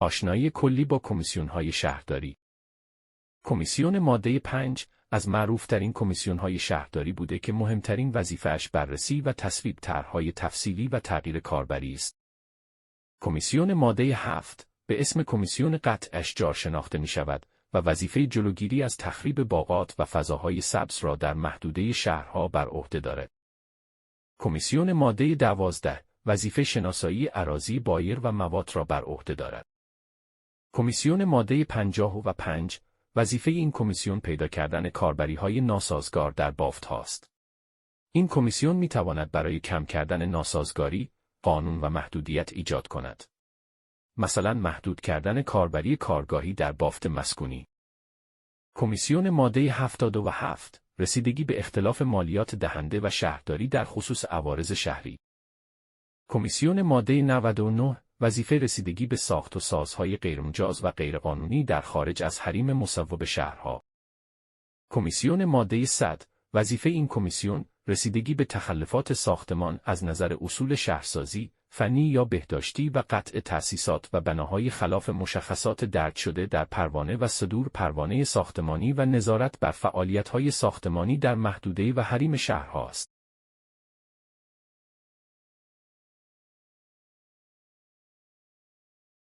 آشنایی کلی با کمیسیون‌های شهرداری. کمیسیون ماده 5 از معروف‌ترین کمیسیون‌های شهرداری بوده که مهمترین وظیفه‌اش بررسی و تصویب طرح‌های تفصیلی و تغییر کاربری است. کمیسیون ماده 7 به اسم کمیسیون قطع اشجار شناخته می‌شود و وظیفه جلوگیری از تخریب باغات و فضاهای سبز را در محدوده شهرها بر عهده دارد. کمیسیون ماده 12 وظیفه شناسایی اراضی بایر و مواد را بر عهده دارد. کمیسیون ماده 55 وظیفه این کمیسیون پیدا کردن کاربری‌های ناسازگار در بافت هاست. این کمیسیون می‌تواند برای کم کردن ناسازگاری، قانون و محدودیت ایجاد کند. مثلا محدود کردن کاربری کارگاهی در بافت مسکونی. کمیسیون ماده 77 رسیدگی به اختلاف مالیات دهنده و شهرداری در خصوص عوارض شهری. کمیسیون ماده 99 وظیفه رسیدگی به ساخت و سازهای غیرمجاز و غیرقانونی در خارج از حریم مصوب شهرها. کمیسیون ماده 100 وظیفه این کمیسیون رسیدگی به تخلفات ساختمان از نظر اصول شهرسازی، فنی یا بهداشتی و قطع تأسیسات و بناهای خلاف مشخصات درج شده در پروانه و صدور پروانه ساختمانی و نظارت بر فعالیت‌های ساختمانی در محدوده و حریم شهرهاست.